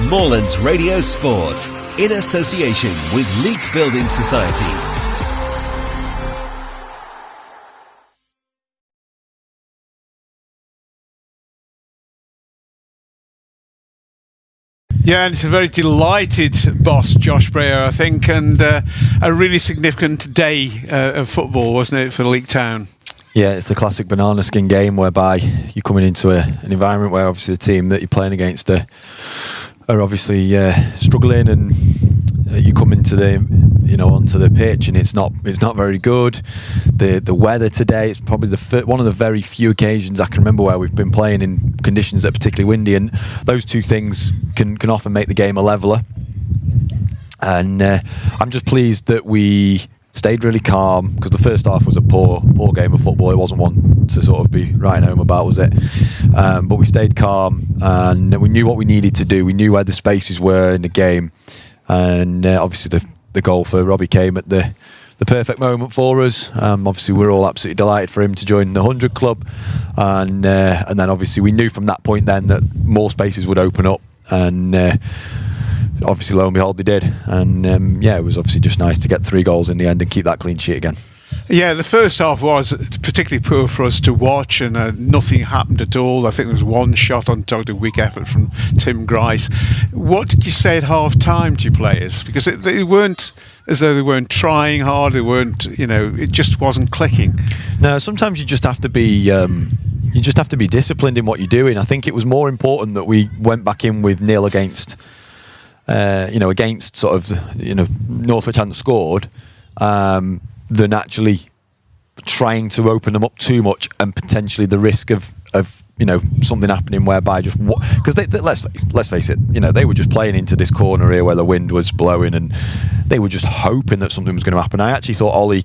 Moorlands Radio Sport, in association with Leek Building Society. Yeah, and it's a very delighted boss, Josh Brehaut, I think, and a really significant day of football, wasn't it, for Leek Town? Yeah, it's the classic banana skin game whereby you're coming into an environment where obviously the team that you're playing against are obviously struggling, and you come into onto the pitch and it's not very good. The weather today, it's probably one of the very few occasions I can remember where we've been playing in conditions that are particularly windy, and those two things can often make the game a leveller. And I'm just pleased that we stayed really calm, because the first half was a poor game of football. It wasn't one to sort of be writing home about, was it? But we stayed calm and we knew what we needed to do. We knew where the spaces were in the game, and obviously the goal for Robbie came at the perfect moment for us. Obviously we're all absolutely delighted for him to join the 100 club, and then obviously we knew from that point then that more spaces would open up, and obviously lo and behold they did. And it was obviously just nice to get 3 goals in the end and keep that clean sheet again. Yeah, the first half was particularly poor for us to watch, and nothing happened at all. I think there was one shot on target, a weak effort from Tim Grice. What did you say at half time to your players? Because they weren't as though they weren't trying hard, they weren't, it just wasn't clicking. No, sometimes you just have to be disciplined in what you're doing. I think it was more important that we went back in with nil against sort of, Northwich hadn't scored, than actually trying to open them up too much and potentially the risk of something happening whereby just because let's face it, they were just playing into this corner here where the wind was blowing, and they were just hoping that something was going to happen. I actually thought Ollie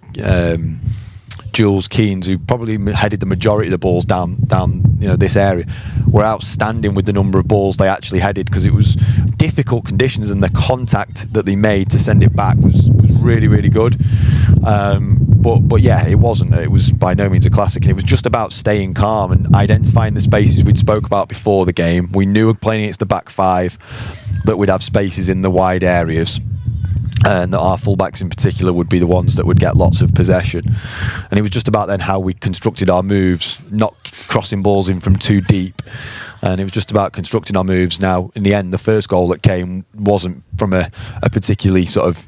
Jules Keynes, who probably headed the majority of the balls down this area, were outstanding with the number of balls they actually headed, because it was difficult conditions, and the contact that they made to send it back was really, really good. But yeah, it was by no means a classic, and it was just about staying calm and identifying the spaces we'd spoke about before the game. We knew playing against the back 5 that we'd have spaces in the wide areas, and that our fullbacks in particular would be the ones that would get lots of possession. And it was just about then how we constructed our moves, not crossing balls in from too deep. And it was just about constructing our moves. Now, in the end, the first goal that came wasn't from a particularly sort of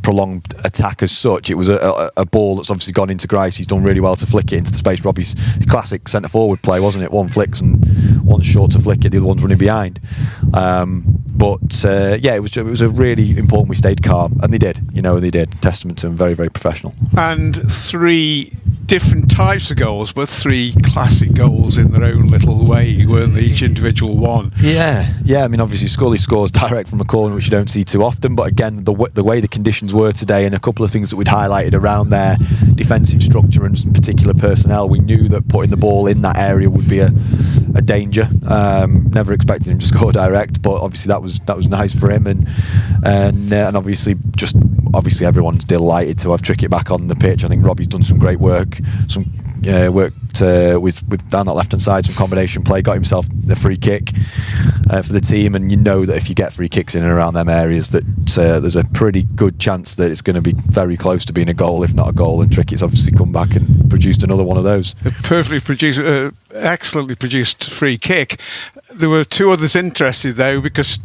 prolonged attack as such. It was a ball that's obviously gone into Grice. He's done really well to flick it into the space. Robbie's classic centre forward play, wasn't it? One flicks and one's short to flick it, the other one's running behind. It was a really important we stayed calm, and they did. They did. Testament to them, very, very professional. And 3 different types of goals, but 3 classic goals in their own little way, weren't they? Each individual one. Yeah. I mean, obviously Scully scores direct from a corner, which you don't see too often. But again, the way the conditions were today, and a couple of things that we'd highlighted around their defensive structure and particular personnel, we knew that putting the ball in that area would be a danger. Never expected him to score direct, but obviously that was nice for him, and obviously everyone's delighted to have Trickett back on the pitch. I think Robbie's done some great work, with down that left hand side, some combination play, got himself the free kick for the team, and you know that if you get free kicks in and around them areas, that there's a pretty good chance that it's going to be very close to being a goal, if not a goal. And Trickett's obviously come back and produced another one of those. Excellently produced free kick. There were 2 others interested though, because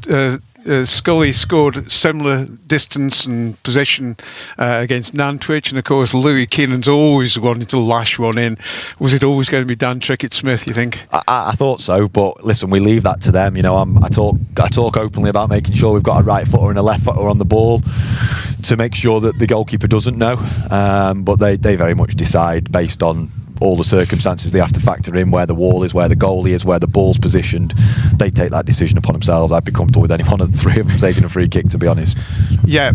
Scully scored similar distance and position against Northwich, and of course Louis Keenan's always wanted to lash one in. Was it always going to be Dan Trickett-Smith, you think? I thought so, but listen, we leave that to them. I talk openly about making sure we've got a right footer and a left footer on the ball to make sure that the goalkeeper doesn't know, but they very much decide based on all the circumstances they have to factor in, where the wall is, where the goalie is, where the ball's positioned. They take that decision upon themselves. I'd be comfortable with any one of the 3 of them taking a free kick, to be honest. Yeah,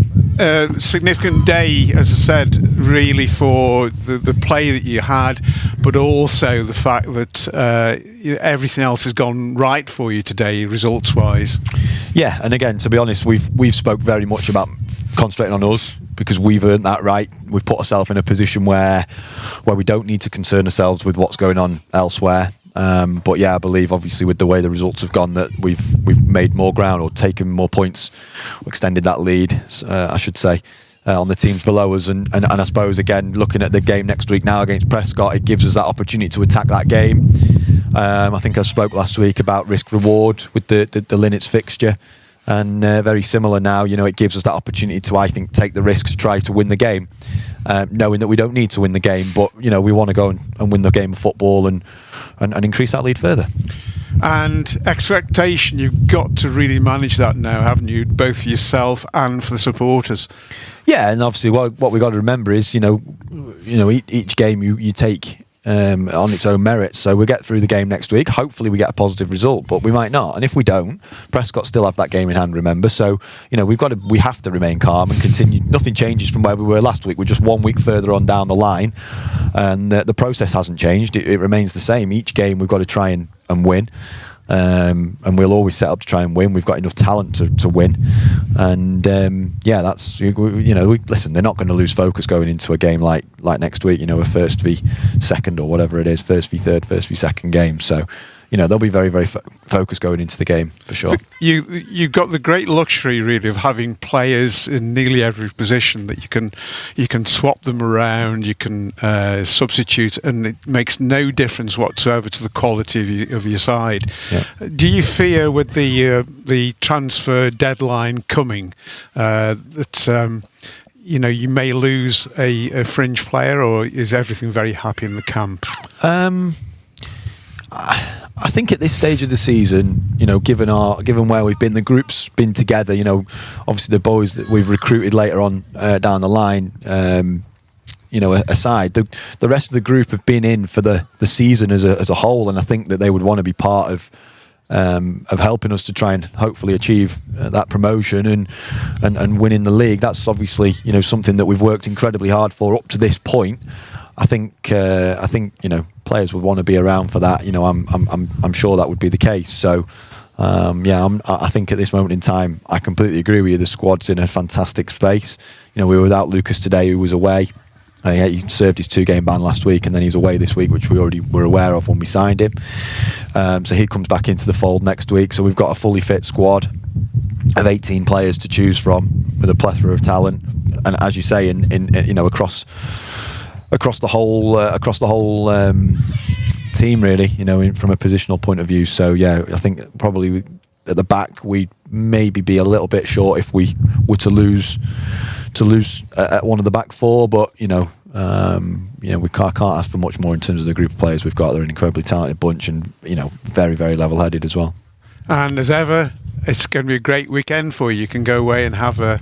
significant day, as I said, really, for the play that you had, but also the fact that everything else has gone right for you today, results-wise. Yeah, and again, to be honest, we've spoke very much about concentrating on us, because we've earned that right. We've put ourselves in a position where we don't need to concern ourselves with what's going on elsewhere. But yeah, I believe obviously with the way the results have gone that we've made more ground or taken more points, extended that lead, I should say, on the teams below us. And I suppose again, looking at the game next week now against Prescott, it gives us that opportunity to attack that game. I think I spoke last week about risk reward with the Linnets fixture. And very similar now, it gives us that opportunity to, I think, take the risks to try to win the game, knowing that we don't need to win the game, but we want to go and win the game of football and increase that lead further. And expectation, you've got to really manage that now, haven't you, both for yourself and for the supporters? Yeah, and obviously what we've got to remember is, each game you take on its own merits. So we'll get through the game next week. Hopefully we get a positive result, but we might not. And if we don't, Prescott still have that game in hand, remember. So, we have to remain calm and continue. Nothing changes from where we were last week. We're just 1 week further on down the line. And the process hasn't changed. It remains the same. Each game we've got to try and win. And we'll always set up to try and win. We've got enough talent to win, and that's listen. They're not going to lose focus going into a game like next week. A first v second or whatever it is, first v third, first v second game. So they'll be very, very focused going into the game for sure. You've got the great luxury really of having players in nearly every position that you can swap them around, you can substitute, and it makes no difference whatsoever to the quality of your side. Yeah. Do you fear with the transfer deadline coming that you may lose a fringe player, or is everything very happy in the camp? I think at this stage of the season, given where we've been, the group's been together. Obviously the boys that we've recruited later on down the line, aside, the rest of the group have been in for the season as a whole, and I think that they would want to be part of helping us to try and hopefully achieve that promotion and winning the league. That's obviously something that we've worked incredibly hard for up to this point. I think players would want to be around for that. I'm sure that would be the case. So I think at this moment in time, I completely agree with you. The squad's in a fantastic space. We were without Lucas today, who was away. He served his 2-game ban last week, and then he's away this week, which we already were aware of when we signed him. So he comes back into the fold next week. So we've got a fully fit squad of 18 players to choose from, with a plethora of talent, and as you say, in across the whole team, really. From a positional point of view. So I think probably at the back we'd maybe be a little bit short if we were to lose at one of the back four, but we can't ask for much more in terms of the group of players we've got. They're an incredibly talented bunch, and very, very level-headed as well. And as ever, it's going to be a great weekend for you. You can go away and have a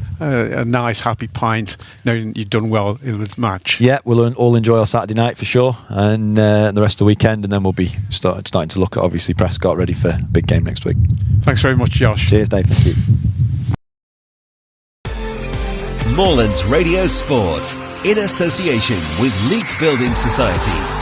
nice, happy pint, knowing you've done well in the match. Yeah, we'll all enjoy our Saturday night for sure, and the rest of the weekend, and then we'll be starting to look at obviously Prescott, ready for a big game next week. Thanks very much, Josh. Cheers, Dave. Thank you. Moorlands Radio Sport, in association with Leek Building Society.